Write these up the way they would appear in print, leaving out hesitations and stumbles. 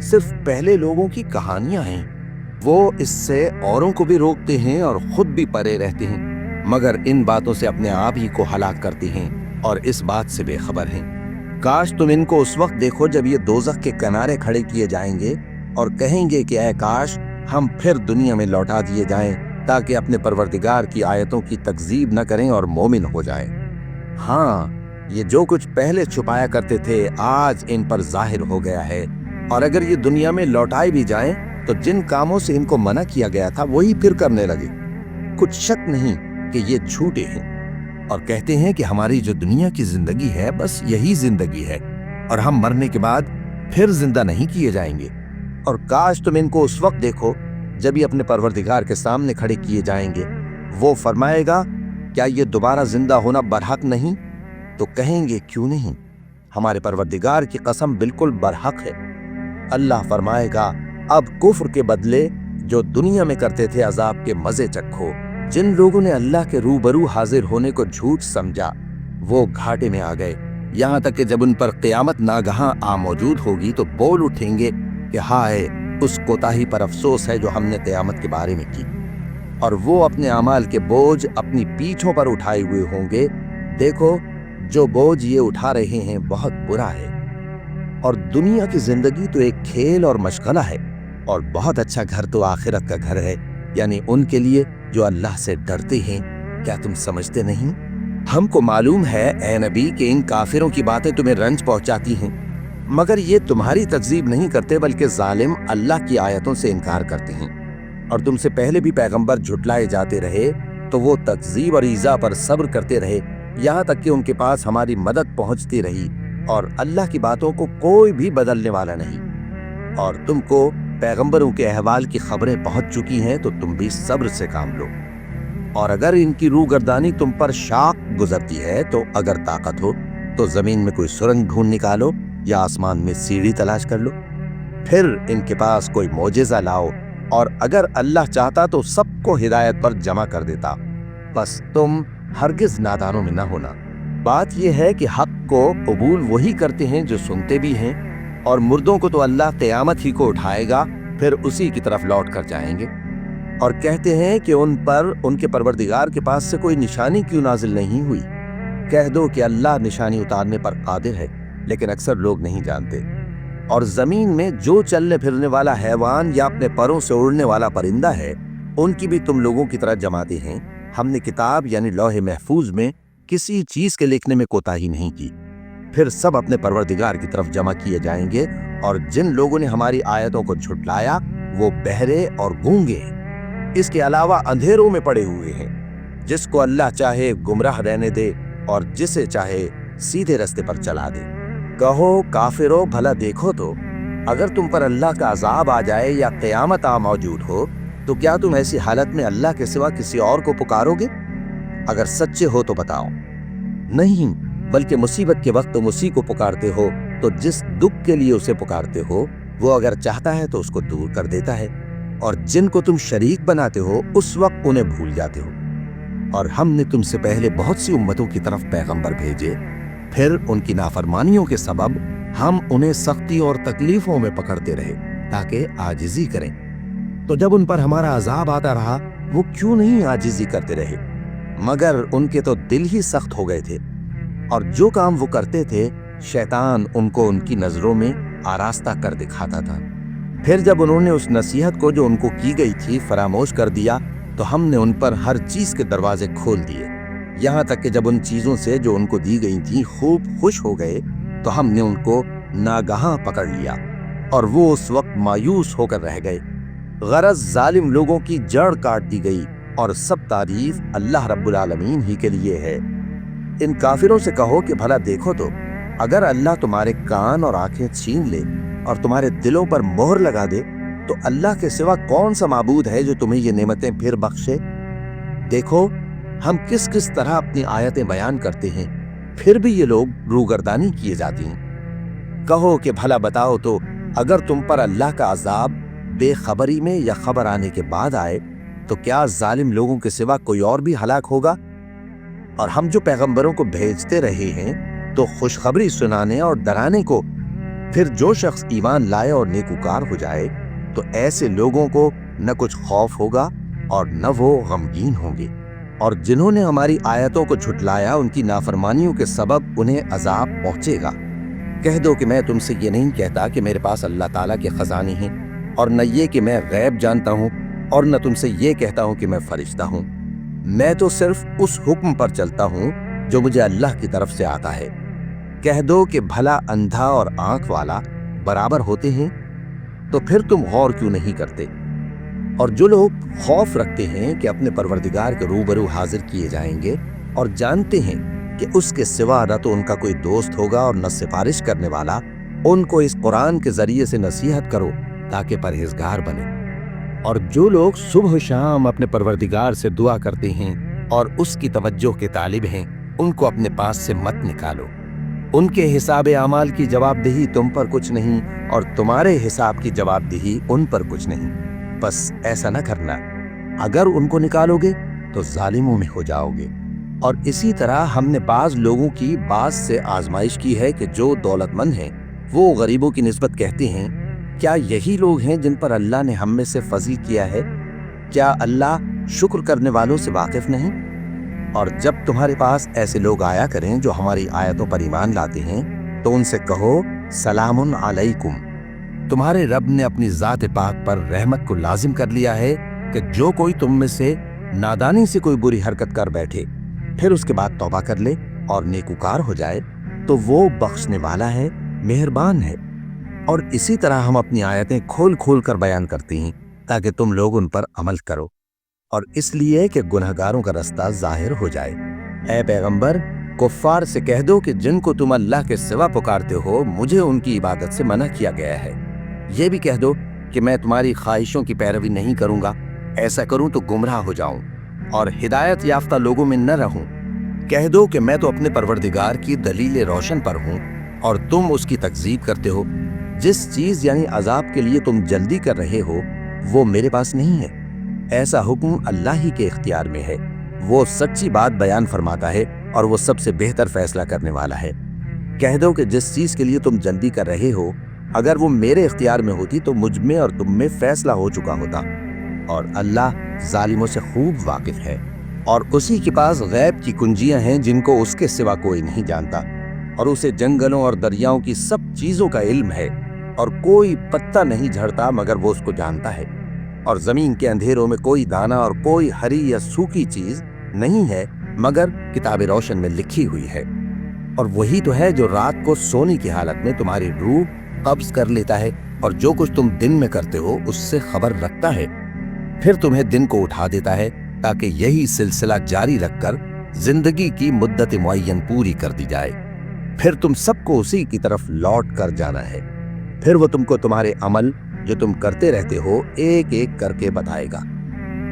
صرف پہلے لوگوں کی کہانیاں ہیں۔ وہ اس سے اوروں کو بھی روکتے ہیں اور خود بھی پرے رہتے ہیں، مگر ان باتوں سے اپنے آپ ہی کو ہلاک کرتے ہیں اور اس بات سے بے خبر ہیں۔ کاش تم ان کو اس وقت دیکھو جب یہ دوزخ کے کنارے کھڑے کیے جائیں گے اور کہیں گے کہ اے کاش ہم پھر دنیا میں لوٹا دیے جائیں تاکہ اپنے پروردگار کی آیتوں کی تکذیب نہ کریں اور مومن ہو جائیں۔ ہاں، یہ جو کچھ پہلے چھپایا کرتے تھے آج ان پر ظاہر ہو گیا ہے، اور اگر یہ دنیا میں لوٹائے بھی جائیں تو جن کاموں سے ان کو منع کیا گیا تھا وہی پھر کرنے لگے۔ کچھ شک نہیں کہ یہ جھوٹے ہیں اور کہتے ہیں کہ ہماری جو دنیا کی زندگی ہے بس یہی زندگی ہے اور ہم مرنے کے بعد پھر زندہ نہیں کیے جائیں گے۔ اور کاش تم ان کو اس وقت دیکھو جب یہ اپنے پروردگار کے سامنے کھڑے کیے جائیں گے۔ وہ فرمائے گا کیا یہ دوبارہ زندہ ہونا برحق نہیں؟ تو کہیں گے کیوں نہیں، ہمارے پروردگار کی قسم بالکل برحق ہے۔ اللہ فرمائے گا اب کفر کے بدلے جو دنیا میں کرتے تھے عذاب کے مزے چکھو۔ جن لوگوں نے اللہ کے روبرو حاضر ہونے کو جھوٹ سمجھا وہ گھاٹے میں آ گئے، یہاں تک کہ جب ان پر قیامت ناگہاں آ موجود ہوگی تو بول اٹھیں گے کہ ہائے اس کوتاہی پر افسوس ہے جو ہم نے قیامت کے بارے میں کی، اور وہ اپنے اعمال کے بوجھ اپنی پیٹھوں پر اٹھائے ہوئے ہوں گے۔ دیکھو جو بوجھ یہ اٹھا رہے ہیں بہت برا ہے، اور دنیا کی زندگی تو ایک کھیل اور مشغلہ ہے، اور بہت اچھا گھر تو آخرت کا گھر ہے، یعنی ان کے لیے جو اللہ سے ڈرتے ہیں۔ کیا تم سمجھتے نہیں؟ ہم کو معلوم ہے اے نبی کہ ان کافروں کی باتیں تمہیں رنج پہنچاتی ہیں، مگر یہ تمہاری تکذیب نہیں کرتے بلکہ ظالم اللہ کی آیتوں سے انکار کرتے ہیں۔ اور تم سے پہلے بھی پیغمبر جھٹلائے جاتے رہے تو وہ تکذیب اور ایذا پر صبر کرتے رہے، یہاں تک کہ ان کے پاس ہماری مدد پہنچتی رہی، اور اللہ کی باتوں کو کوئی بھی بدلنے والا نہیں۔ اور تم کو پیغمبروں کے احوال کی خبریں پہنچ چکی ہیں تو تم بھی صبر سے کام لو۔ اور اگر ان کی روح گردانی تم پر شاق گزرتی ہے تو اگر طاقت ہو تو زمین میں کوئی سرنگ ڈھونڈ نکالو یا آسمان میں سیڑھی تلاش کر لو، پھر ان کے پاس کوئی معجزہ لاؤ، اور اگر اللہ چاہتا تو سب کو ہدایت پر جمع کر دیتا، بس تم ہرگز نادانوں میں نہ ہونا۔ بات یہ ہے کہ حق کو قبول وہی کرتے ہیں جو سنتے بھی ہیں، اور مردوں کو تو اللہ قیامت ہی کو اٹھائے گا، پھر اسی کی طرف لوٹ کر جائیں گے۔ اور کہتے ہیں کہ ان پر ان کے پروردگار کے پاس سے کوئی نشانی کیوں نازل نہیں ہوئی؟ کہہ دو کہ اللہ نشانی اتارنے پر قادر ہے، لیکن اکثر لوگ نہیں جانتے۔ اور زمین میں جو چلنے پھرنے والا حیوان یا اپنے پروں سے اڑنے والا پرندہ ہے ان کی بھی تم لوگوں کی طرح جماتے ہیں۔ ہم نے کتاب یعنی لوح محفوظ میں کسی چیز کے لکھنے میں کوتاہی نہیں کی۔ پھر سب اپنے پروردگار کی طرف جمع کیے جائیں گے، اور جن لوگوں نے ہماری آیتوں کو جھٹلایا وہ بہرے اور گونگے ہیں، اس کے علاوہ اندھیروں میں پڑے ہوئے ہیں۔ جس کو اللہ چاہے گمراہ رہنے دے اور جسے چاہے سیدھے رستے پر چلا دے۔ کہو کافرو بھلا دیکھو تو اگر تم پر اللہ کا عذاب آ جائے یا قیامت آ موجود ہو تو کیا تم ایسی حالت میں اللہ کے سوا کسی اور کو پکارو گے؟ اگر سچے ہو تو بتاؤ۔ نہیں، بلکہ مصیبت کے وقت تم اسی کو پکارتے ہو، تو جس دکھ کے لیے اسے پکارتے ہو وہ اگر چاہتا ہے تو اس کو دور کر دیتا ہے، اور جن کو تم شریک بناتے ہو اس وقت انہیں بھول جاتے ہو۔ اور ہم نے تم سے پہلے بہت سی امتوں کی طرف پیغمبر بھیجے، پھر ان کی نافرمانیوں کے سبب ہم انہیں سختی اور تکلیفوں میں پکڑتے رہے تاکہ عاجزی کریں۔ تو جب ان پر ہمارا عذاب آتا رہا وہ کیوں نہیں عاجزی کرتے رہے؟ مگر ان کے تو دل ہی سخت ہو گئے تھے، اور جو کام وہ کرتے تھے شیطان ان کو ان کی نظروں میں آراستہ کر دکھاتا تھا۔ پھر جب انہوں نے اس نصیحت کو جو ان کو کی گئی تھی فراموش کر دیا تو ہم نے ان پر ہر چیز کے دروازے کھول دیے، یہاں تک کہ جب ان چیزوں سے جو ان کو دی گئی تھیں خوب خوش ہو گئے تو ہم نے ان کو ناگہاں پکڑ لیا، اور وہ اس وقت مایوس ہو کر رہ گئے۔ غرض ظالم لوگوں کی جڑ کاٹ دی گئی، اور سب تعریف اللہ رب العالمین ہی کے لیے ہے۔ ان کافروں سے کہو کہ بھلا دیکھو تو اگر اللہ تمہارے کان اور آنکھیں چھین لے اور تمہارے دلوں پر مہر لگا دے تو اللہ کے سوا کون سا معبود ہے جو تمہیں یہ نعمتیں پھر بخشے؟ دیکھو ہم کس کس طرح اپنی آیتیں بیان کرتے ہیں، پھر بھی یہ لوگ روگردانی کیے جاتی ہیں۔ کہو کہ بھلا بتاؤ تو اگر تم پر اللہ کا عذاب بے خبری میں یا خبر آنے کے بعد آئے تو کیا ظالم لوگوں کے سوا کوئی اور بھی ہلاک ہوگا؟ اور ہم جو پیغمبروں کو بھیجتے رہے ہیں تو خوشخبری سنانے اور ڈرانے کو، پھر جو شخص ایمان لائے اور نیکوکار ہو جائے تو ایسے لوگوں کو نہ کچھ خوف ہوگا اور نہ وہ غمگین ہوں گے، اور جنہوں نے ہماری آیتوں کو جھٹلایا ان کی نافرمانیوں کے سبب انہیں عذاب پہنچے گا۔ کہہ دو کہ میں تم سے یہ نہیں کہتا کہ میرے پاس اللہ تعالیٰ کے خزانے ہیں، اور نہ یہ کہ میں غیب جانتا ہوں، اور نہ تم سے یہ کہتا ہوں کہ میں فرشتہ ہوں۔ میں تو صرف اس حکم پر چلتا ہوں جو مجھے اللہ کی طرف سے آتا ہے۔ کہہ دو کہ بھلا اندھا اور آنکھ والا برابر ہوتے ہیں؟ تو پھر تم غور کیوں نہیں کرتے؟ اور جو لوگ خوف رکھتے ہیں کہ اپنے پروردگار کے روبرو حاضر کیے جائیں گے اور جانتے ہیں کہ اس کے سوا نہ تو ان کا کوئی دوست ہوگا اور نہ سفارش کرنے والا، ان کو اس قرآن کے ذریعے سے نصیحت کرو تاکہ پرہیزگار بنے۔ اور جو لوگ صبح و شام اپنے پروردگار سے دعا کرتے ہیں اور اس کی توجہ کے طالب ہیں، ان کو اپنے پاس سے مت نکالو۔ ان کے حساب اعمال کی جواب دہی تم پر کچھ نہیں، اور تمہارے حساب کی جواب دہی ان پر کچھ نہیں۔ بس ایسا نہ کرنا، اگر ان کو نکالو گے تو ظالموں میں ہو جاؤ گے۔ اور اسی طرح ہم نے بعض لوگوں کی بعض سے آزمائش کی ہے کہ جو دولت مند ہیں وہ غریبوں کی نسبت کہتے ہیں کیا یہی لوگ ہیں جن پر اللہ نے ہم میں سے فضل کیا ہے؟ کیا اللہ شکر کرنے والوں سے واقف نہیں؟ اور جب تمہارے پاس ایسے لوگ آیا کریں جو ہماری آیتوں پر ایمان لاتے ہیں تو ان سے کہو سلام علیکم، تمہارے رب نے اپنی ذات پاک پر رحمت کو لازم کر لیا ہے کہ جو کوئی تم میں سے نادانی سے کوئی بری حرکت کر بیٹھے پھر اس کے بعد توبہ کر لے اور نیکوکار ہو جائے تو وہ بخشنے والا ہے، مہربان ہے۔ اور اسی طرح ہم اپنی آیتیں کھول کھول کر بیان کرتے ہیں تاکہ تم لوگ ان پر عمل کرو، اور اس لیے کہ گنہگاروں کا رستہ ظاہر ہو جائے۔ اے پیغمبر، کفار سے کہہ دو کہ جن کو تم اللہ کے سوا پکارتے ہو مجھے ان کی عبادت سے منع کیا گیا ہے۔ یہ بھی کہہ دو کہ میں تمہاری خواہشوں کی پیروی نہیں کروں گا، ایسا کروں تو گمراہ ہو جاؤں اور ہدایت یافتہ لوگوں میں نہ رہوں۔ کہہ دو کہ میں تو اپنے پروردگار کی دلیل روشن پر ہوں اور تم اس کی تکذیب کرتے ہو۔ جس چیز یعنی عذاب کے لیے تم جلدی کر رہے ہو وہ میرے پاس نہیں ہے، ایسا حکم اللہ ہی کے اختیار میں ہے۔ وہ سچی بات بیان فرماتا ہے اور وہ سب سے بہتر فیصلہ کرنے والا ہے۔ کہہ دو کہ جس چیز کے لیے تم جلدی کر رہے ہو اگر وہ میرے اختیار میں ہوتی تو مجھ میں اور تم میں فیصلہ ہو چکا ہوتا، اور اللہ ظالموں سے خوب واقف ہے۔ اور اسی کے پاس غیب کی کنجیاں ہیں جن کو اس کے سوا کوئی نہیں جانتا، اور اسے جنگلوں اور دریاؤں کی سب چیزوں کا علم ہے، اور کوئی پتا نہیں جھڑتا مگر وہ اس کو جانتا ہے، اور زمین کے اندھیروں میں کوئی دانہ اور کوئی ہری یا سوکھی چیز نہیں ہے مگر کتاب روشن میں لکھی ہوئی ہے۔ اور وہی تو ہے جو رات کو سونے کی حالت میں تمہاری روح قبض کر لیتا ہے اور جو کچھ تم دن میں کرتے ہو اس سے خبر رکھتا ہے، پھر تمہیں دن کو اٹھا دیتا ہے تاکہ یہی سلسلہ جاری رکھ کر زندگی کی مدت معین پوری کر دی جائے۔ پھر تم سب کو اسی کی طرف لوٹ کر جانا ہے، پھر وہ تم کو تمہارے عمل جو تم کرتے رہتے ہو ایک ایک کر کے بتائے گا،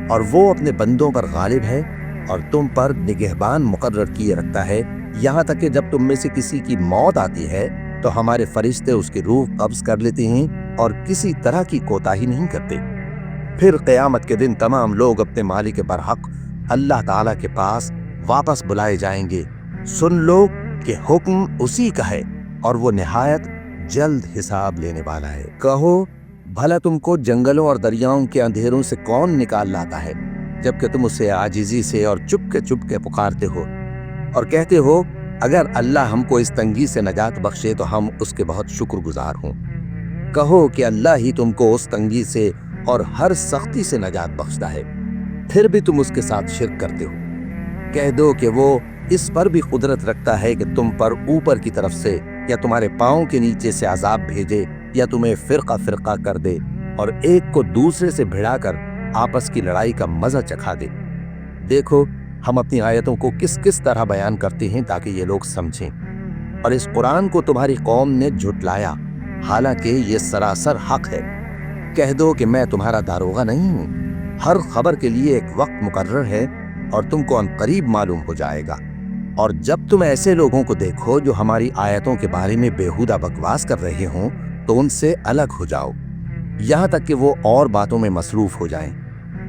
اور وہ اپنے بندوں پر غالب ہے اور تم پر نگہبان مقرر کیے رکھتا ہے، یہاں تک کہ جب تم میں سے کسی کی موت آتی ہے تو ہمارے فرشتے اس کی روح قبض کر لیتے ہیں اور کسی طرح کی کوتاہی نہیں کرتے۔ پھر قیامت کے دن تمام لوگ اپنے مالک برحق اللہ تعالیٰ کے پاس واپس بلائے جائیں گے۔ سن لو کہ حکم اسی کا ہے اور وہ نہایت جلد حساب لینے والا ہے۔ کہو بھلا تم کو جنگلوں اور دریاؤں کے اندھیروں سے کون نکال لاتا ہے جبکہ تم اسے عاجزی سے اور چپ کے پکارتے ہو اور کہتے ہو اگر اللہ ہم کو اس تنگی سے نجات بخشے تو ہم اس کے بہت شکر گزار ہوں۔ کہو کہ اللہ ہی تم کو اس تنگی سے اور ہر سختی سے نجات بخشتا ہے، پھر بھی تم اس کے ساتھ شرک کرتے ہو۔ کہہ دو کہ وہ اس پر بھی قدرت رکھتا ہے کہ تم پر اوپر کی طرف سے یا تمہارے پاؤں کے نیچے سے عذاب بھیجے یا تمہیں فرقہ فرقہ کر دے اور ایک کو دوسرے سے بھڑا کر آپس کی لڑائی کا مزہ چکھا دے۔ دیکھو ہم اپنی آیتوں کو کس کس طرح بیان کرتے ہیں تاکہ یہ لوگ سمجھیں، اور اس قرآن کو تمہاری قوم نے جھٹلایا حالانکہ یہ سراسر حق ہے۔ کہہ دو کہ میں تمہارا داروغہ نہیں ہوں، ہر خبر کے لیے ایک وقت مقرر ہے اور تم کو عنقریب معلوم ہو جائے گا۔ اور جب تم ایسے لوگوں کو دیکھو جو ہماری آیتوں کے بارے میں بیہودہ بکواس کر رہے ہوں تو ان سے الگ ہو جاؤ یہاں تک کہ وہ اور باتوں میں مصروف ہو جائیں،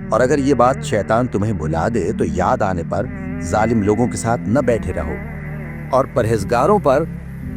اور اگر یہ بات شیطان تمہیں بھلا دے تو یاد آنے پر ظالم لوگوں کے ساتھ نہ بیٹھے رہو، اور پرہیزگاروں پر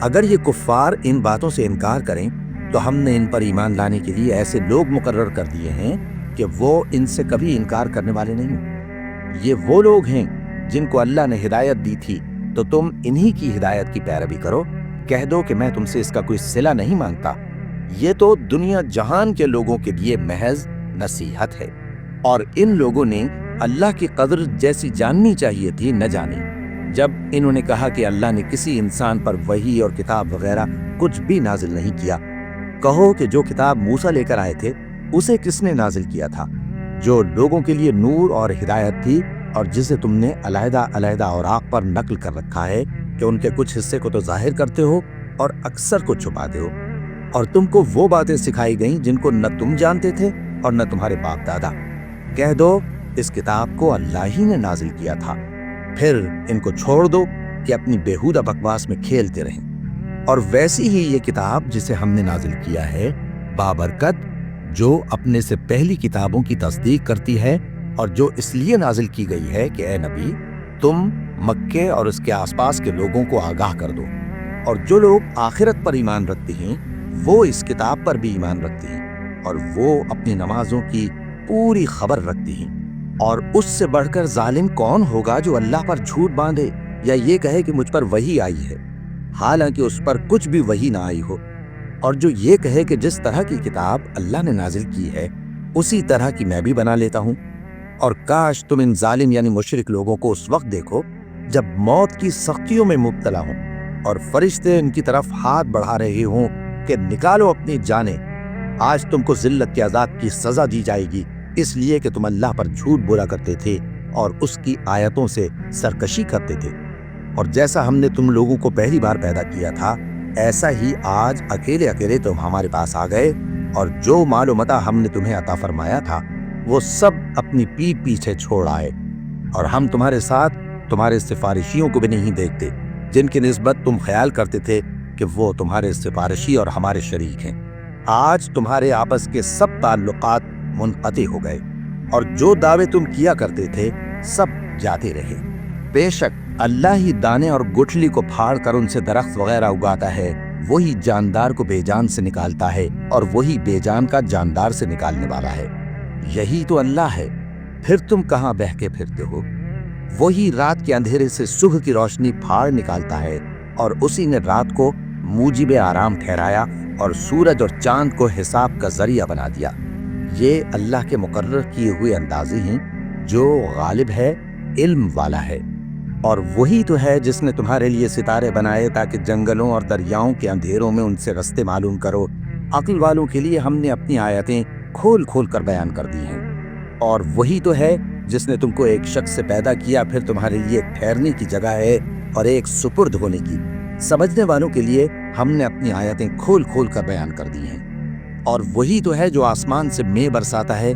اگر یہ کفار ان باتوں سے انکار کریں تو ہم نے ان پر ایمان لانے کے لیے ایسے لوگ مقرر کر دیے ہیں کہ وہ ان سے کبھی انکار کرنے والے نہیں۔ یہ وہ لوگ ہیں جن کو اللہ نے ہدایت دی تھی، تو تم انہی کی ہدایت کی پیروی کرو۔ کہہ دو کہ میں تم سے اس کا کوئی صلہ نہیں مانگتا، یہ تو دنیا جہان کے لوگوں کے لیے محض نصیحت ہے، اور ان لوگوں نے اللہ کی قدر جیسی جاننی چاہیے تھی نہ جانی۔ جب انہوں نے کہا کہ اللہ نے کسی انسان پر وحی اور کتاب وغیرہ کچھ بھی نازل نہیں کیا، کہو کہ جو کتاب موسیٰ لے کر آئے تھے اسے کس نے نازل کیا تھا، جو لوگوں کے لیے نور اور ہدایت تھی، اور جسے تم نے علیحدہ علیحدہ اوراق پر نقل کر رکھا ہے کہ ان کے کچھ حصے کو تو ظاہر کرتے ہو اور اکثر کو چھپاتے ہو۔ اور تم کو وہ باتیں سکھائی گئیں جن کو نہ تم جانتے تھے اور نہ تمہارے باپ دادا۔ کہہ دو اس کتاب کو اللہ ہی نے نازل کیا تھا، پھر ان کو چھوڑ دو کہ اپنی بیہودہ بکواس میں کھیلتے رہیں۔ اور ویسی ہی یہ کتاب جسے ہم نے نازل کیا ہے بابرکت، جو اپنے سے پہلی کتابوں کی تصدیق کرتی ہے، اور جو اس لیے نازل کی گئی ہے کہ اے نبی تم مکے اور اس کے آس پاس کے لوگوں کو آگاہ کر دو، اور جو لوگ آخرت پر ایمان رکھتے ہیں وہ اس کتاب پر بھی ایمان رکھتے ہیں، اور وہ اپنی نمازوں کی پوری خبر رکھتے ہیں۔ اور اس سے بڑھ کر ظالم کون ہوگا جو اللہ پر جھوٹ باندھے یا یہ کہے کہ مجھ پر وحی آئی ہے، حالانکہ اس پر کچھ بھی وحی نہ آئی ہو، اور جو یہ کہے کہ جس طرح کی کتاب اللہ نے نازل کی ہے اسی طرح کی میں بھی بنا لیتا ہوں۔ اور کاش تم ان ظالم یعنی مشرک لوگوں کو اس وقت دیکھو جب موت کی سختیوں میں مبتلا ہوں اور فرشتے ان کی طرف ہاتھ بڑھا رہے ہوں کہ نکالو اپنی جانیں، آج تم کو ذلت کے عذاب کی سزا دی جائے گی، اس لیے کہ تم اللہ پر جھوٹ بولا کرتے تھے اور اس کی آیتوں سے سرکشی کرتے تھے۔ اور جیسا ہم نے تم لوگوں کو پہلی بار پیدا کیا تھا ایسا ہی آج اکیلے اکیلے تم ہمارے پاس آ گئے، اور جو مال و متاع ہم نے تمہیں عطا فرمایا تھا وہ سب اپنی پیٹھ پیچھے چھوڑ آئے، اور ہم تمہارے ساتھ تمہارے سفارشیوں کو بھی نہیں دیکھتے جن کی نسبت تم خیال کرتے تھے کہ وہ تمہارے سفارشی اور ہمارے شریک ہیں۔ آج تمہارے آپس کے سب تعلقات منقطع ہو گئے، اور جو دعوے تم کیا کرتے تھے سب جاتے رہے۔ بے شک اللہ ہی دانے اور گٹھلی کو پھاڑ کر ان سے درخت وغیرہ اگاتا ہے، وہی جاندار کو بے جان سے نکالتا ہے اور وہی بے جان کا جاندار سے نکالنے والا ہے۔ یہی تو اللہ ہے، پھر تم کہاں بہکے پھرتے ہو؟ وہی رات کے اندھیرے سے صبح کی روشنی پھاڑ نکالتا ہے، اور اسی نے رات کو موجب آرام ٹھہرایا اور سورج اور چاند کو حساب کا ذریعہ بنا دیا۔ یہ اللہ کے مقرر کیے ہوئے اندازے ہیں، جو غالب ہے، علم والا ہے۔ اور وہی تو ہے جس نے تمہارے لیے ستارے بنائے تاکہ جنگلوں اور دریاؤں کے اندھیروں میں ان سے رستے معلوم کرو۔ عقل والوں کے لیے ہم نے اپنی آیتیں کھول کھول کر بیان کر دی ہیں۔ اور وہی تو ہے جس نے تم کو ایک شخص سے پیدا کیا، پھر تمہارے لیے ایک ٹھہرنے کی جگہ ہے اور ایک سپرد ہونے کی۔ سمجھنے والوں کے لیے ہم نے اپنی آیتیں کھول کھول کر بیان کر دی ہیں۔ اور وہی تو ہے جو آسمان سے مے برساتا ہے،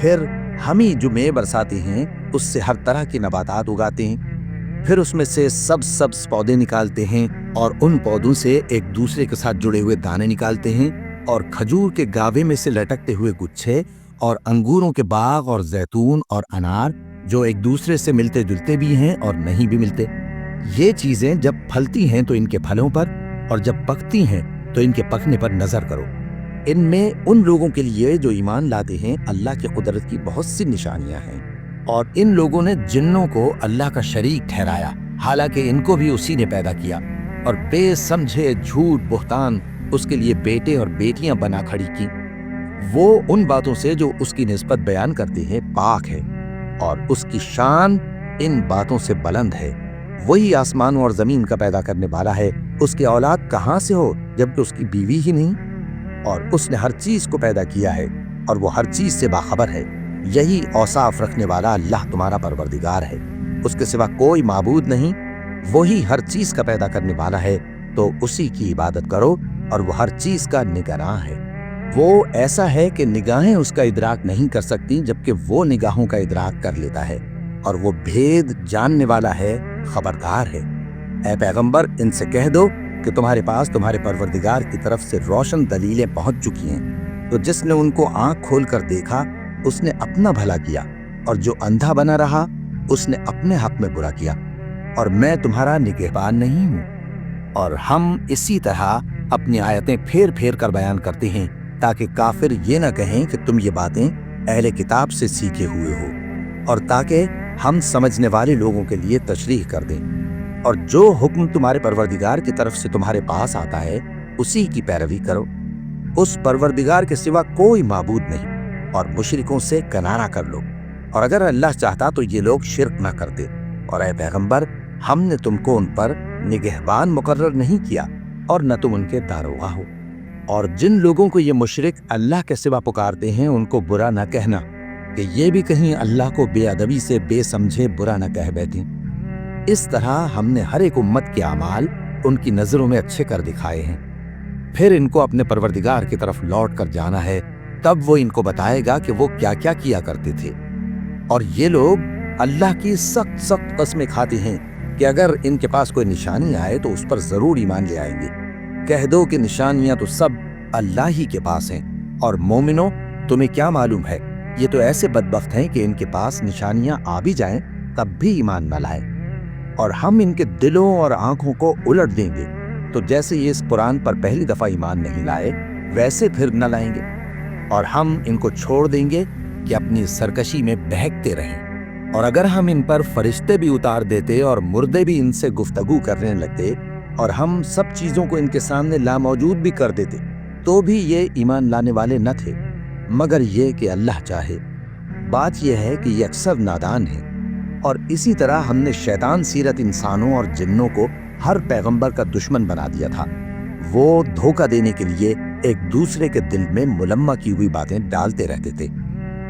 پھر ہم ہی جو مے برساتے ہیں اس سے ہر طرح کی نباتات اگاتے ہیں، پھر اس میں سے سبز پودے نکالتے ہیں، اور ان پودوں سے ایک دوسرے کے ساتھ جڑے ہوئے دانے نکالتے ہیں، اور کھجور کے گاوے میں سے لٹکتے ہوئے گچھے، اور انگوروں کے باغ اور زیتون اور انار جو ایک دوسرے سے ملتے جلتے بھی ہیں اور نہیں بھی ملتے۔ یہ چیزیں جب پھلتی ہیں تو ان کے پھلوں پر، اور جب پکتی ہیں تو ان کے پکنے پر نظر کرو۔ ان میں ان لوگوں کے لیے جو ایمان لاتے ہیں اللہ کی قدرت کی بہت سی نشانیاں ہیں۔ اور ان لوگوں نے جنوں کو اللہ کا شریک ٹھہرایا، حالانکہ ان کو بھی اسی نے پیدا کیا، اور بے سمجھے جھوٹ بہتان اس کے لیے بیٹے اور بیٹیاں بنا کھڑی کی۔ وہ ان باتوں سے جو اس کی نسبت بیان کرتے ہیں پاک ہے، اور اس کی شان ان باتوں سے بلند ہے۔ وہی آسمانوں اور زمین کا پیدا کرنے والا ہے، اس کی اولاد کہاں سے ہو جبکہ اس کی بیوی ہی نہیں؟ اور اس نے ہر چیز کو پیدا کیا ہے، اور وہ ہر چیز سے باخبر ہے۔ یہی اوصاف رکھنے والا اللہ تمہارا پروردگار ہے، اس کے سوا کوئی معبود نہیں۔ وہی ہر چیز کا پیدا کرنے والا ہے، تو اسی کی عبادت کرو، اور وہ ہر چیز کا نگراں ہے۔ وہ ایسا ہے کہ نگاہیں اس کا ادراک نہیں کر سکتی جبکہ وہ نگاہوں کا ادراک کر لیتا ہے، اور وہ بھید جاننے والا ہے، خبردار ہے۔ اے پیغمبر ان سے کہہ دو کہ تمہارے پاس تمہارے پروردگار کی طرف سے روشن دلیلیں پہنچ چکی ہیں، تو جس نے ان کو آنکھ کھول کر دیکھا اس نے اپنا بھلا کیا، اور جو اندھا بنا رہا اس نے اپنے حق میں برا کیا، اور میں تمہارا نگہبان نہیں ہوں۔ اور ہم اسی طرح اپنی آیتیں پھیر پھیر کر بیان کرتے ہیں تاکہ کافر یہ نہ کہیں کہ تم یہ باتیں اہل کتاب سے سیکھے ہوئے ہو، اور تاکہ ہم سمجھنے والے لوگوں کے لیے تشریح کر دیں۔ اور جو حکم تمہارے پروردگار کی طرف سے تمہارے پاس آتا ہے اسی کی پیروی کرو۔ اس پروردگار کے سوا کوئی معبود نہیں، اور مشرکوں سے کنارہ کر لو، اور اگر اللہ چاہتا تو یہ لوگ شرک نہ کرتے۔ اور اے پیغمبر، ہم نے تم کو ان پر نگہبان مقرر نہیں کیا اور نہ تم ان کے داروغہ ہو۔ اور جن لوگوں کو یہ مشرک اللہ کے سوا پکارتے ہیں ان کو برا نہ کہنا کہ یہ بھی کہیں اللہ کو بے ادبی سے بے سمجھے برا نہ کہہ بیٹھیں۔ اس طرح ہم نے ہر ایک امت کے اعمال ان کی نظروں میں اچھے کر دکھائے ہیں، پھر ان کو اپنے پروردگار کی طرف لوٹ کر جانا ہے، تب وہ ان کو بتائے گا کہ وہ کیا کیا کیا کرتے تھے۔ اور یہ لوگ اللہ کی سخت سخت قسمیں کھاتے ہیں کہ اگر ان کے پاس کوئی نشانی آئے تو اس پر ضرور ایمان لے آئیں گے۔ کہہ دو کہ نشانیاں تو سب اللہ ہی کے پاس ہیں، اور مومنوں تمہیں کیا معلوم ہے، یہ تو ایسے بدبخت ہیں کہ ان کے پاس نشانیاں آ بھی جائیں تب بھی ایمان نہ لائیں۔ اور ہم ان کے دلوں اور آنکھوں کو الٹ دیں گے، تو جیسے یہ اس قرآن پر پہلی دفعہ ایمان نہیں لائے ویسے پھر نہ لائیں گے، اور ہم ان کو چھوڑ دیں گے کہ اپنی سرکشی میں بہکتے رہیں۔ اور اگر ہم ان پر فرشتے بھی اتار دیتے اور مردے بھی ان سے گفتگو کرنے لگتے اور ہم سب چیزوں کو ان کے سامنے لاموجود بھی کر دیتے تو بھی یہ ایمان لانے والے نہ تھے، مگر یہ کہ اللہ چاہے۔ بات یہ ہے کہ یہ اکثر نادان ہیں۔ اور اسی طرح ہم نے شیطان سیرت انسانوں اور جنوں کو ہر پیغمبر کا دشمن بنا دیا تھا۔ وہ دھوکہ دینے کے لیے ایک دوسرے کے دل میں ملمہ کی ہوئی باتیں ڈالتے رہتے تھے،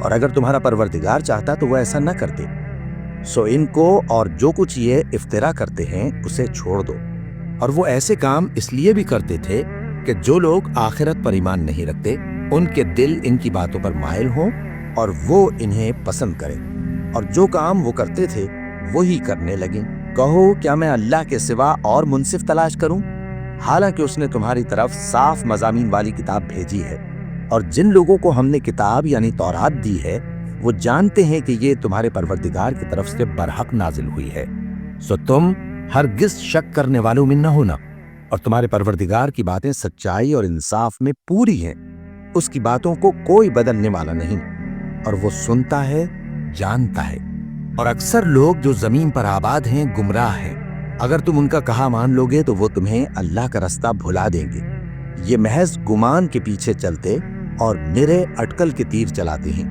اور اگر تمہارا پروردگار چاہتا تو وہ ایسا نہ کرتے۔ سو ان کو اور جو کچھ یہ افترا کرتے ہیں اسے چھوڑ دو۔ اور وہ ایسے کام اس لیے بھی کرتے تھے کہ جو لوگ آخرت پر ایمان نہیں رکھتے ان کے دل ان کی باتوں پر مائل ہوں اور وہ انہیں پسند کریں، اور جو کام وہ کرتے تھے وہی کرنے لگیں۔ کہو کیا میں اللہ کے سوا اور منصف تلاش کروں، حالانکہ اس نے تمہاری طرف صاف مضامین والی کتاب بھیجی ہے، اور جن لوگوں کو ہم نے کتاب یعنی تورات دی ہے وہ جانتے ہیں کہ یہ تمہارے پروردگار کی طرف سے برحق نازل ہوئی ہے۔ سو تم ہرگز شک کرنے والوں میں نہ ہونا، اور تمہارے پروردگار کی باتیں سچائی اور انصاف میں پوری ہیں، اس کی باتوں کو کوئی بدلنے والا نہیں، اور وہ سنتا ہے، جانتا ہے۔ اور اکثر لوگ جو زمین پر آباد ہیں گمراہ ہیں، اگر تم ان کا کہا مان لوگے تو وہ تمہیں اللہ کا رستہ بھلا دیں گے۔ یہ محض گمان کے پیچھے چلتے اور نرے اٹکل کے تیر چلاتے ہیں۔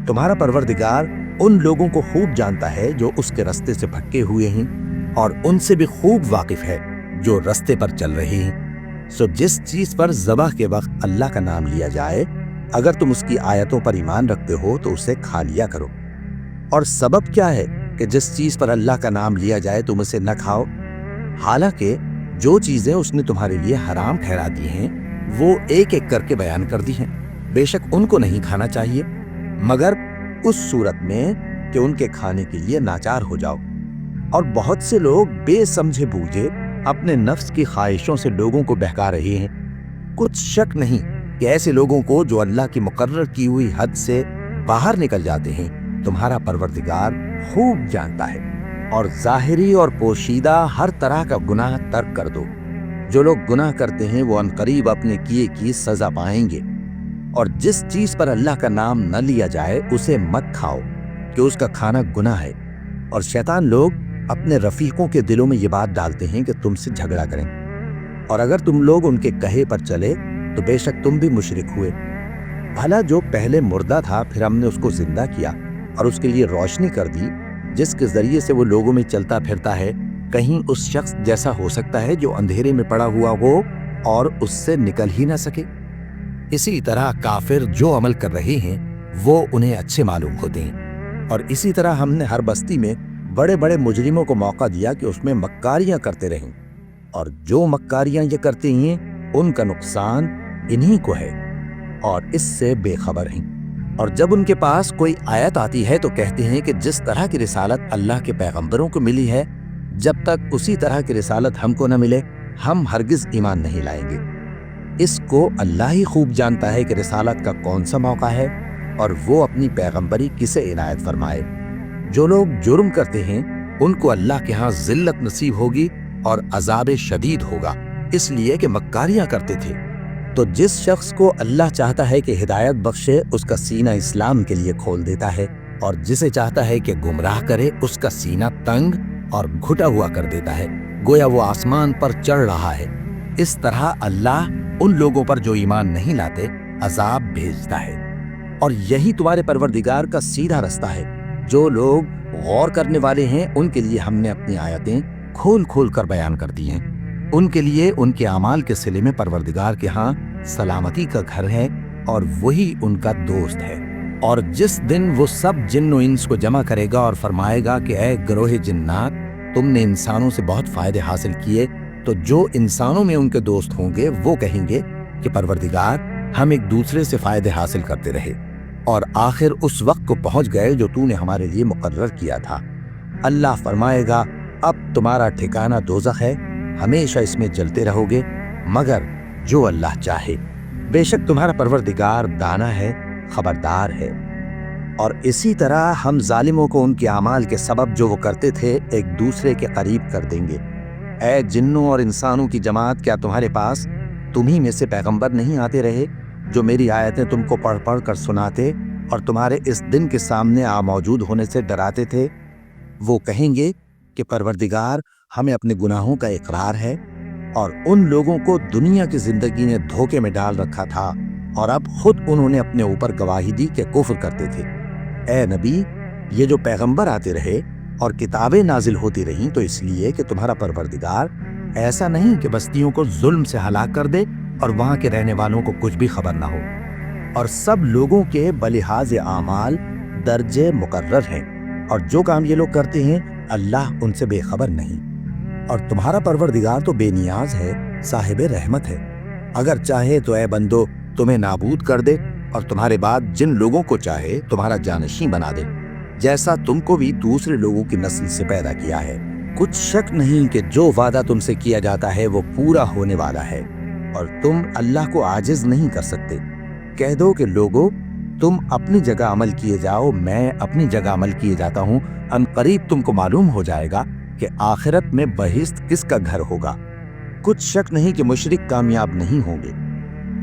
تمہارا پروردگار ان لوگوں کو خوب جانتا ہے جو اس کے رستے سے بھٹکے ہوئے ہیں، اور ان سے بھی خوب واقف ہے جو رستے پر چل رہے ہیں۔ سو جس چیز پر ذبح کے وقت اللہ کا نام لیا جائے، اگر تم اس کی آیتوں پر ایمان رکھتے ہو تو اسے کھا لیا کرو۔ اور سبب کیا ہے کہ جس چیز پر اللہ کا نام لیا جائے تم اسے نہ کھاؤ، حالانکہ جو چیزیں اس نے تمہارے لیے حرام ٹھہرا دی ہیں وہ ایک ایک کر کے بیان کر دی ہیں۔ بے شک ان کو نہیں کھانا چاہیے مگر اس صورت میں کہ ان کے کھانے کے لیے ناچار ہو جاؤ۔ اور بہت سے لوگ بے سمجھے بوجھے اپنے نفس کی خواہشوں سے لوگوں کو بہکا رہے ہیں۔ کچھ شک نہیں کہ ایسے لوگوں کو جو اللہ کی مقرر کی ہوئی حد سے باہر نکل جاتے ہیں تمہارا پروردگار خوب جانتا ہے۔ اور ظاہری اور پوشیدہ ہر طرح کا گناہ ترک کر دو۔ جو لوگ گناہ کرتے ہیں وہ عنقریب اپنے کیے کی سزا پائیں گے۔ اور جس چیز پر اللہ کا نام نہ لیا جائے اسے مت کھاؤ کہ اس کا کھانا گناہ ہے۔ اور شیطان لوگ اپنے رفیقوں کے دلوں میں یہ بات ڈالتے ہیں کہ تم سے جھگڑا کریں، اور اگر تم لوگ ان کے کہے پر چلے تو بے شک تم بھی مشرک ہوئے۔ بھلا جو پہلے مردہ تھا پھر ہم نے اس کو زندہ کیا اور اس کے لیے روشنی کر دی جس کے ذریعے سے وہ لوگوں میں چلتا پھرتا ہے، کہیں اس شخص جیسا ہو سکتا ہے جو اندھیرے میں پڑا ہوا ہو اور اس سے نکل ہی نہ سکے؟ اسی طرح کافر جو عمل کر رہے ہیں وہ انہیں اچھے معلوم ہوتے ہیں۔ اور اسی طرح ہم نے ہر بستی میں بڑے بڑے مجرموں کو موقع دیا کہ اس میں مکاریاں کرتے رہیں، اور جو مکاریاں یہ کرتے ہیں ان کا نقصان انہی کو ہے اور اس سے بے خبر ہیں۔ اور جب ان کے پاس کوئی آیت آتی ہے تو کہتے ہیں کہ جس طرح کی رسالت اللہ کے پیغمبروں کو ملی ہے جب تک اسی طرح کی رسالت ہم کو نہ ملے ہم ہرگز ایمان نہیں لائیں گے۔ اس کو اللہ ہی خوب جانتا ہے کہ رسالت کا کون سا موقع ہے اور وہ اپنی پیغمبری کسے عنایت فرمائے۔ جو لوگ جرم کرتے ہیں ان کو اللہ کے ہاں ذلت نصیب ہوگی اور عذاب شدید ہوگا، اس لیے کہ مکاریاں کرتے تھے۔ تو جس شخص کو اللہ چاہتا ہے کہ ہدایت بخشے اس کا سینہ اسلام کے لیے کھول دیتا ہے، اور جسے چاہتا ہے کہ گمراہ کرے اس کا سینہ تنگ اور گھٹا ہوا کر دیتا ہے، گویا وہ آسمان پر چڑھ رہا ہے۔ اس طرح اللہ ان لوگوں پر جو ایمان نہیں لاتے عذاب بھیجتا ہے، اور یہی تمہارے پروردگار کا سیدھا رستہ ہے۔ جو لوگ غور کرنے والے ہیں ان کے لیے ہم نے اپنی آیتیں کھول کھول کر بیان کر دی ہیں۔ ان کے لیے ان کے اعمال کے صلے میں پروردگار کے ہاں سلامتی کا گھر ہے، اور وہی ان کا دوست ہے۔ اور جس دن وہ سب جن و انس کو جمع کرے گا اور فرمائے گا کہ اے گروہ جنات، تم نے انسانوں سے بہت فائدے حاصل کیے، تو جو انسانوں میں ان کے دوست ہوں گے وہ کہیں گے کہ پروردگار ہم ایک دوسرے سے فائدے حاصل کرتے رہے، اور آخر اس وقت کو پہنچ گئے جو تو نے ہمارے لیے مقرر کیا تھا۔ اللہ فرمائے گا اب تمہارا ٹھکانہ دوزخ ہے، ہمیشہ اس میں جلتے رہو گے مگر جو اللہ چاہے، بے شک تمہارا پروردگار دانا ہے، خبردار ہے۔ اور اسی طرح ہم ظالموں کو ان کے اعمال کے سبب جو وہ کرتے تھے ایک دوسرے کے قریب کر دیں گے۔ اے جنوں اور انسانوں کی جماعت، کیا تمہارے پاس تمہیں میں سے پیغمبر نہیں آتے رہے جو میری آیتیں تم کو پڑھ پڑھ کر سناتے اور تمہارے اس دن کے سامنے موجود ہونے سے ڈراتے تھے؟ وہ کہیں گے کہ پروردگار ہمیں اپنے گناہوں کا اقرار ہے، اور ان لوگوں کو دنیا کی زندگی نے دھوکے میں ڈال رکھا تھا اور اب خود انہوں نے اپنے اوپر گواہی دی کہ کفر کرتے تھے۔ اے نبی، یہ جو پیغمبر آتے رہے اور کتابیں نازل ہوتی رہیں تو اس لیے کہ تمہارا پروردگار ایسا نہیں کہ بستیوں کو ظلم سے ہلاک کر دے اور وہاں کے رہنے والوں کو کچھ بھی خبر نہ ہو، اور سب لوگوں کے بلحاظ اعمال درجے مقرر ہیں، اور جو کام یہ لوگ کرتے ہیں اللہ ان سے بے خبر نہیں۔ اور تمہارا پروردگار تو بے نیاز ہے، صاحب رحمت ہے، اگر چاہے تو اے بندو تمہیں نابود کر دے اور تمہارے بعد جن لوگوں کو چاہے تمہارا جانشین بنا دے، جیسا تم کو بھی دوسرے لوگوں کی نسل سے پیدا کیا ہے۔ کچھ شک نہیں کہ جو وعدہ تم سے کیا جاتا ہے وہ پورا ہونے والا ہے، اور تم اللہ کو عاجز نہیں کر سکتے۔ کہہ دو کہ لوگو تم اپنی جگہ عمل کیے جاؤ، میں اپنی جگہ عمل کیے جاتا ہوں، ان قریب تم کو معلوم ہو جائے گا کہ آخرت میں بہشت کس کا گھر ہوگا۔ کچھ شک نہیں کہ مشرک کامیاب نہیں ہوں گے،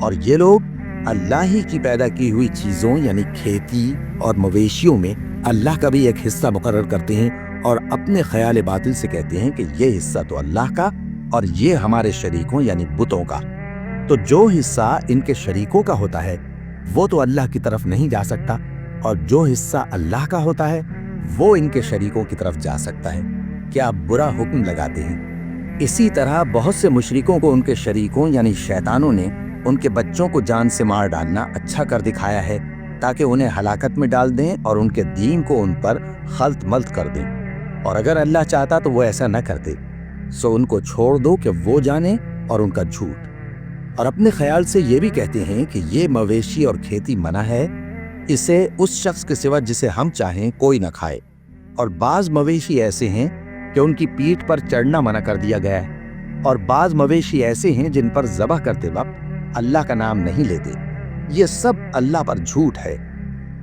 اور یہ لوگ اللہ ہی کی پیدا کی ہوئی چیزوں یعنی کھیتی اور مویشیوں میں اللہ کا بھی ایک حصہ مقرر کرتے ہیں، اور اپنے خیال باطل سے کہتے ہیں کہ یہ حصہ تو اللہ کا اور یہ ہمارے شریکوں یعنی بتوں کا۔ تو جو حصہ ان کے شریکوں کا ہوتا ہے وہ تو اللہ کی طرف نہیں جا سکتا، اور جو حصہ اللہ کا ہوتا ہے وہ ان کے شریکوں کی طرف جا سکتا ہے۔ کیا برا حکم لگاتے ہیں؟ اسی طرح بہت سے مشرکوں کو ان کے شریکوں یعنی شیطانوں نے ان کے بچوں کو جان سے مار ڈالنا اچھا کر دکھایا ہے، تاکہ انہیں ہلاکت میں ڈال دیں اور ان کے دین کو ان پر خلط ملط کر دیں، اور اگر اللہ چاہتا تو وہ ایسا نہ کرتے۔ سو ان کو چھوڑ دو کہ وہ جانے اور ان کا جھوٹ۔ اور اپنے خیال سے یہ بھی کہتے ہیں کہ یہ مویشی اور کھیتی منع ہے، اسے اس شخص کے سوا جسے ہم چاہیں کوئی نہ کھائے، اور بعض مویشی ایسے ہیں کہ ان کی پیٹھ پر چڑھنا منع کر دیا گیا ہے، اور بعض مویشی ایسے ہیں جن پر ذبح کرتے وقت اللہ کا نام نہیں لیتے۔ یہ سب اللہ پر جھوٹ ہے،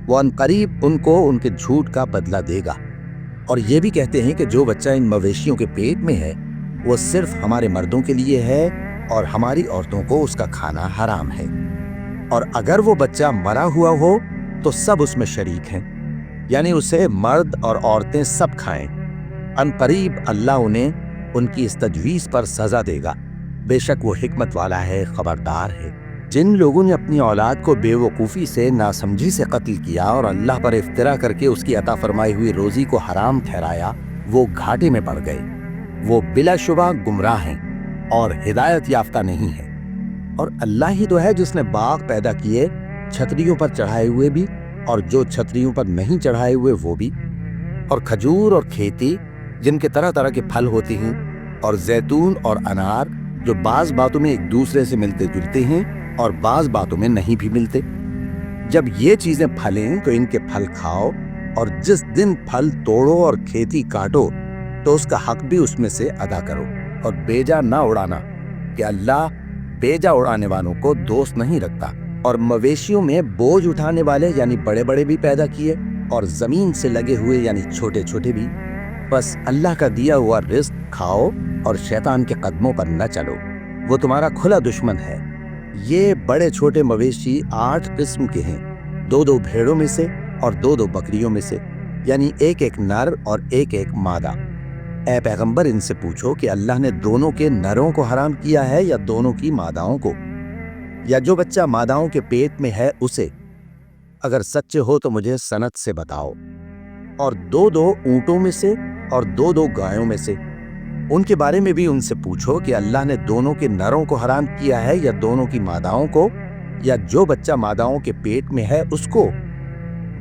وہ ان قریب ان کو ان کے جھوٹ کا بدلہ دے گا۔ اور یہ بھی کہتے ہیں کہ جو بچہ ان مویشیوں کے پیٹ میں ہے وہ صرف ہمارے مردوں کے لیے ہے اور ہماری عورتوں کو اس کا کھانا حرام ہے، اور اگر وہ بچہ مرا ہوا ہو تو سب اس میں شریک ہیں، یعنی اسے مرد اور عورتیں سب کھائیں۔ ان قریب اللہ انہیں ان کی اس تجویز پر سزا دے گا، بے شک وہ حکمت والا ہے، خبردار ہے۔ جن لوگوں نے اپنی اولاد کو بے وقوفی سے، ناسمجھی سے قتل کیا اور اللہ پر افترا کر کے اس کی عطا فرمائی ہوئی روزی کو حرام ٹھہرایا، وہ گھاٹے میں پڑ گئے، وہ بلا شبہ گمراہ ہیں اور ہدایت یافتہ نہیں ہیں۔ اور اللہ ہی تو ہے جس نے باغ پیدا کیے، چھتریوں پر چڑھائے ہوئے بھی اور جو چھتریوں پر نہیں چڑھائے ہوئے وہ بھی، اور کھجور اور کھیتی جن کے طرح طرح کے پھل ہوتے ہیں، اور زیتون اور انار جو بعض باتوں میں ایک دوسرے سے ملتے جلتے ہیں اور بعض باتوں میں نہیں بھی ملتے۔ جب یہ چیزیں پھلیں تو ان کے پھل کھاؤ، اور جس دن پھل توڑو اور کھیتی کاٹو تو اس کا حق بھی اس میں سے ادا کرو، اور بیجا نہ اڑانا کہ اللہ بیجا اڑانے والوں کو دوست نہیں رکھتا۔ اور مویشیوں میں بوجھ اٹھانے والے یعنی بڑے بڑے بھی پیدا کیے، اور زمین سے لگے ہوئے یعنی چھوٹے چھوٹے بھی، بس اللہ کا دیا ہوا رزق کھاؤ اور شیطان کے قدموں پر نہ چلو، وہ تمہارا کھلا دشمن ہے۔ یہ بڑے چھوٹے مویشی 8 قسم کے ہیں، 2 بھیڑوں میں سے اور 2 بکریوں میں سے، یعنی ایک نر اور ایک مادہ۔ اے پیغمبر، ان سے پوچھو کہ اللہ نے دونوں کے نروں کو حرام کیا ہے یا دونوں کی ماداؤں کو، یا جو بچہ ماداؤں کے پیٹ میں ہے اسے؟ اگر سچے ہو تو مجھے سند سے بتاؤ۔ اور 2 اونٹوں میں سے اور 2 گایوں میں سے، ان کے بارے میں بھی ان سے پوچھو کہ اللہ نے دونوں کے نروں کو حرام کیا ہے یا دونوں کی ماداؤں کو، یا جو بچہ ماداؤں کے پیٹ میں ہے اس کو؟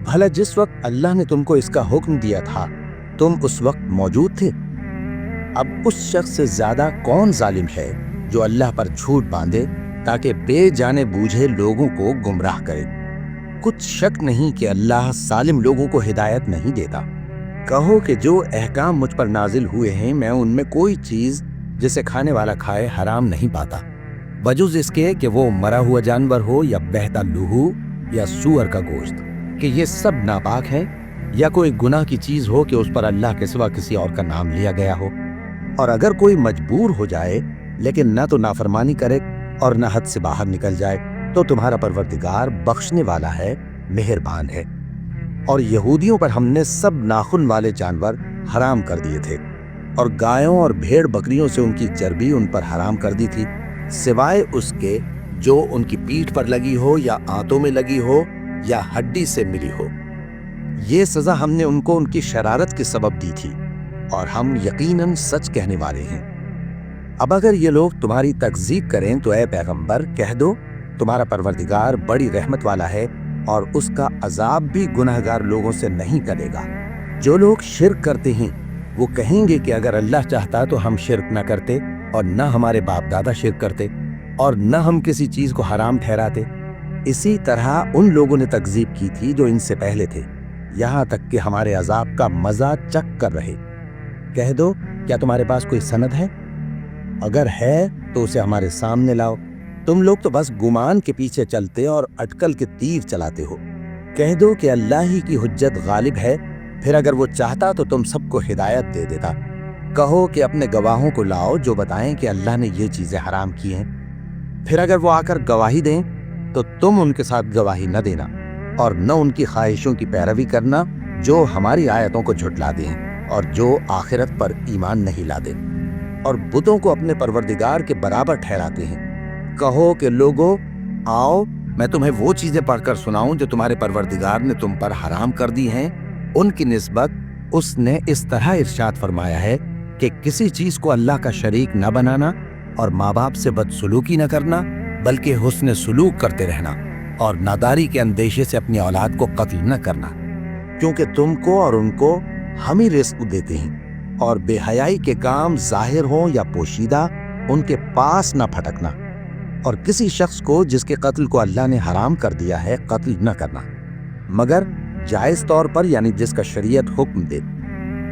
بھلا جس وقت اللہ نے تم کو اس کا حکم دیا تھا تم اس وقت موجود تھے؟ اب اس شخص سے زیادہ کون ظالم ہے جو اللہ پر جھوٹ باندھے تاکہ بے جانے بوجھے لوگوں کو گمراہ کرے؟ کچھ شک نہیں کہ اللہ ظالم لوگوں کو ہدایت نہیں دیتا۔ کہو کہ جو احکام مجھ پر نازل ہوئے ہیں میں ان میں کوئی چیز جسے کھانے والا کھائے حرام نہیں پاتا، بجز اس کے کہ وہ مرا ہوا جانور ہو یا بہتا لہو یا سور کا گوشت، کہ یہ سب ناپاک ہیں، یا کوئی گناہ کی چیز ہو کہ اس پر اللہ کے سوا کسی اور کا نام لیا گیا ہو۔ اور اگر کوئی مجبور ہو جائے لیکن نہ تو نافرمانی کرے اور نہ حد سے باہر نکل جائے تو تمہارا پروردگار بخشنے والا ہے، مہربان ہے۔ اور یہودیوں پر ہم نے سب ناخن والے جانور حرام کر دیے تھے، اور گایوں اور بھیڑ بکریوں سے ان کی چربی ان پر حرام کر دی تھی، سوائے اس کے جو ان کی پیٹھ پر لگی ہو یا آنتوں میں لگی ہو یا ہڈی سے ملی ہو۔ یہ سزا ہم نے ان کو ان کی شرارت کے سبب دی تھی، اور ہم یقیناً سچ کہنے والے ہیں۔ اب اگر یہ لوگ تمہاری تکذیب کریں تو اے پیغمبر کہہ دو، تمہارا پروردگار بڑی رحمت والا ہے اور اس کا عذاب بھی گناہگار لوگوں سے نہیں ٹلے گا۔ جو لوگ شرک کرتے ہیں وہ کہیں گے کہ اگر اللہ چاہتا تو ہم شرک نہ کرتے، اور نہ ہمارے باپ دادا شرک کرتے، اور نہ ہم کسی چیز کو حرام ٹھہراتے۔ اسی طرح ان لوگوں نے تکذیب کی تھی جو ان سے پہلے تھے، یہاں تک کہ ہمارے عذاب کا مزہ چکھ کر رہے۔ کہہ دو، کیا تمہارے پاس کوئی سند ہے؟ اگر ہے تو اسے ہمارے سامنے لاؤ۔ تم لوگ تو بس گمان کے پیچھے چلتے اور اٹکل کے تیر چلاتے ہو۔ کہہ دو کہ اللہ ہی کی حجت غالب ہے، پھر اگر وہ چاہتا تو تم سب کو ہدایت دے دیتا۔ کہو کہ اپنے گواہوں کو لاؤ جو بتائیں کہ اللہ نے یہ چیزیں حرام کی ہیں، پھر اگر وہ آ کر گواہی دیں تو تم ان کے ساتھ گواہی نہ دینا، اور نہ ان کی خواہشوں کی پیروی کرنا جو ہماری آیتوں کو جھٹلا دیں اور جو آخرت پر ایمان نہیں لاتے، اور بتوں کو اپنے پروردگار کے برابر ٹھہراتے ہیں۔ کہو کہ لوگو، آؤ میں تمہیں وہ چیزیں پڑھ کر سناؤں جو تمہارے پروردگار نے تم پر حرام کر دی ہیں۔ ان کی نسبت اس نے اس طرح ارشاد فرمایا ہے کہ کسی چیز کو اللہ کا شریک نہ بنانا، اور ماں باپ سے بدسلوکی نہ کرنا، بلکہ حسن سلوک کرتے رہنا، اور ناداری کے اندیشے سے اپنی اولاد کو قتل نہ کرنا، کیونکہ تم کو اور ان کو ہم ہی رزق دیتے ہیں۔ اور بے حیائی کے کام ظاہر ہوں یا پوشیدہ ان کے پاس نہ پھٹکنا، اور کسی شخص کو جس کے قتل کو اللہ نے حرام کر دیا ہے قتل نہ کرنا، مگر جائز طور پر، یعنی جس کا شریعت حکم دے۔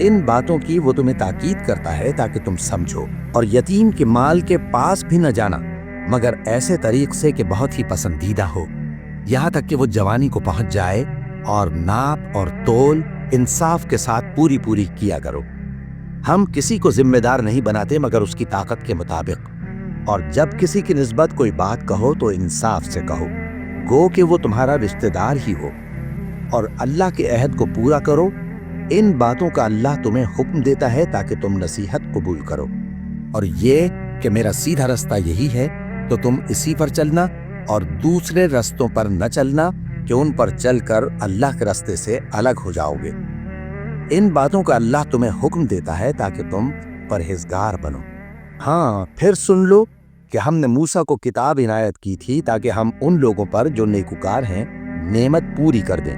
ان باتوں کی وہ تمہیں تاکید کرتا ہے تاکہ تم سمجھو۔ اور یتیم کے مال کے پاس بھی نہ جانا مگر ایسے طریق سے کہ بہت ہی پسندیدہ ہو، یہاں تک کہ وہ جوانی کو پہنچ جائے، اور ناپ اور تول انصاف کے ساتھ پوری کیا کرو۔ ہم کسی کو ذمہ دار نہیں بناتے مگر اس کی طاقت کے مطابق، اور جب کسی کی نسبت کوئی بات کہو تو انصاف سے کہو، گو کہ وہ تمہارا رشتہ دار ہی ہو، اور اللہ کے عہد کو پورا کرو۔ ان باتوں کا اللہ تمہیں حکم دیتا ہے تاکہ تم نصیحت قبول کرو، اور یہ کہ میرا سیدھا رستہ یہی ہے تو تم اسی پر چلنا، اور دوسرے رستوں پر نہ چلنا کہ ان پر چل کر اللہ کے راستے سے الگ ہو جاؤ گے۔ ان باتوں کا اللہ تمہیں حکم دیتا ہے تاکہ تم پرہیزگار بنو۔ ہاں، پھر سن لو کہ ہم نے موسیٰ کو کتاب عنایت کی تھی تاکہ ہم ان لوگوں پر جو نیکوکار ہیں نعمت پوری کر دیں،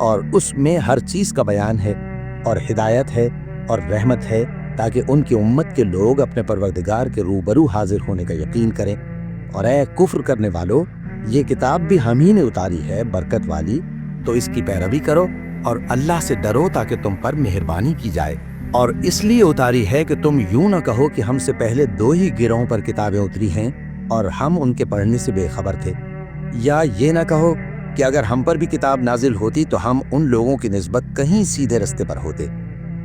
اور اس میں ہر چیز کا بیان ہے، اور ہدایت ہے اور رحمت ہے، تاکہ ان کی امت کے لوگ اپنے پروردگار کے روبرو حاضر ہونے کا یقین کریں۔ اور اے کفر کرنے والو، یہ کتاب بھی ہم ہی نے اتاری ہے برکت والی، تو اس کی پیروی کرو اور اللہ سے ڈرو تاکہ تم پر مہربانی کی جائے۔ اور اس لیے اتاری ہے کہ تم یوں نہ کہو کہ ہم سے پہلے 2 ہی گروہوں پر کتابیں اتری ہیں اور ہم ان کے پڑھنے سے بے خبر تھے، یا یہ نہ کہو کہ اگر ہم پر بھی کتاب نازل ہوتی تو ہم ان لوگوں کی نسبت کہیں سیدھے رستے پر ہوتے۔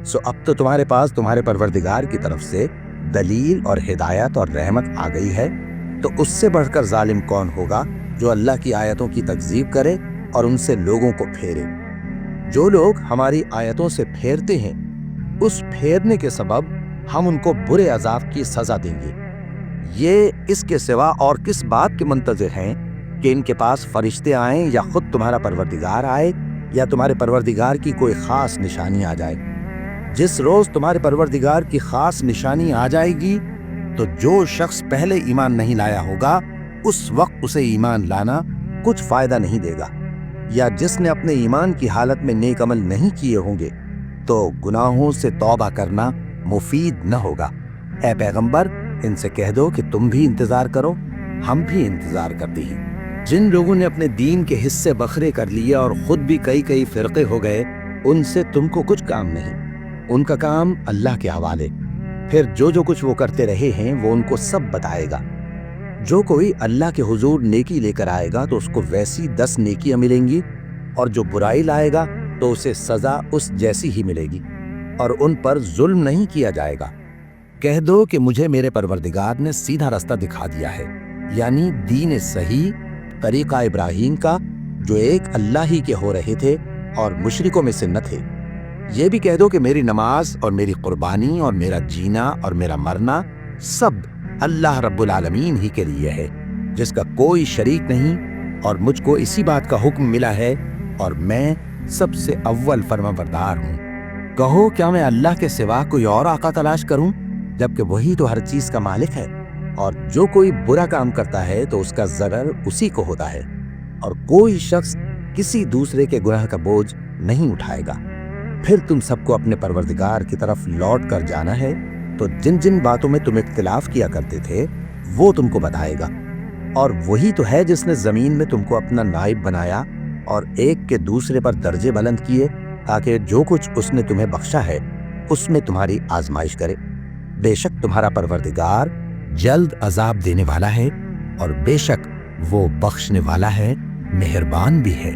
سو اب تو تمہارے پاس تمہارے پروردگار کی طرف سے دلیل اور ہدایت اور رحمت آ گئی ہے تو اس سے بڑھ کر ظالم کون ہوگا جو اللہ کی آیتوں کی تکذیب کرے اور ان سے لوگوں کو پھیرے۔ جو لوگ ہماری آیتوں سے پھیرتے ہیں اس پھیرنے کے سبب ہم ان کو برے عذاب کی سزا دیں گے۔ یہ اس کے سوا اور کس بات کے منتظر ہیں کہ ان کے پاس فرشتے آئیں یا خود تمہارا پروردگار آئے یا تمہارے پروردگار کی کوئی خاص نشانی آ جائے۔ جس روز تمہارے پروردگار کی خاص نشانی آ جائے گی تو جو شخص پہلے ایمان نہیں لایا ہوگا اس وقت اسے ایمان لانا کچھ فائدہ نہیں دے گا، یا جس نے اپنے ایمان کی حالت میں نیک عمل نہیں کیے ہوں گے تو گناہوں سے توبہ کرنا مفید نہ ہوگا۔ اے پیغمبر، ان سے کہہ دو کہ تم بھی انتظار کرو، ہم بھی انتظار کرتے ہیں۔ جن لوگوں نے اپنے دین کے حصے بکھرے کر لیے اور خود بھی کئی فرقے ہو گئے، ان سے تم کو کچھ کام نہیں، ان کا کام اللہ کے حوالے۔ پھر جو کچھ وہ کرتے رہے ہیں وہ ان کو سب بتائے گا۔ جو کوئی اللہ کے حضور نیکی لے کر آئے گا تو اس کو ویسی 10 نیکیاں ملیں گی، اور جو برائی لائے گا تو اسے سزا اس جیسی ہی ملے گی، اور ان پر ظلم نہیں کیا جائے گا۔ کہہ دو کہ مجھے میرے پروردگار نے سیدھا راستہ دکھا دیا ہے، یعنی دین صحیح، طریقہ ابراہیم کا، جو ایک اللہ ہی کے ہو رہے تھے اور مشرکوں میں سے نہ تھے۔ یہ بھی کہہ دو کہ میری نماز اور میری قربانی اور میرا جینا اور میرا مرنا سب اللہ رب العالمین ہی کے لیے ہے، جس کا کوئی شریک نہیں، اور مجھ کو اسی بات کا حکم ملا ہے اور میں سب سے اول فرمانبردار ہوں۔ کہو کیا میں اللہ کے سوا کوئی اور آقا تلاش کروں، جبکہ وہی تو ہر چیز کا مالک ہے؟ اور جو کوئی برا کام کرتا ہے تو اس کا ضرر اسی کو ہوتا ہے، اور کوئی شخص کسی دوسرے کے گناہ کا بوجھ نہیں اٹھائے گا۔ پھر تم سب کو اپنے پروردگار کی طرف لوٹ کر جانا ہے، تو جن جن باتوں میں تم اختلاف کیا کرتے تھے وہ تم کو بتائے گا، اور وہی تو ہے جس نے زمین میں تم کو اپنا نائب بنایا اور ایک کے دوسرے پر درجے بلند کیے، تاکہ جو کچھ اس نے تمہیں بخشا ہے اس میں تمہاری آزمائش کرے۔ بے شک تمہارا پروردگار جلد عذاب دینے والا ہے، اور بے شک وہ بخشنے والا ہے، مہربان بھی ہے۔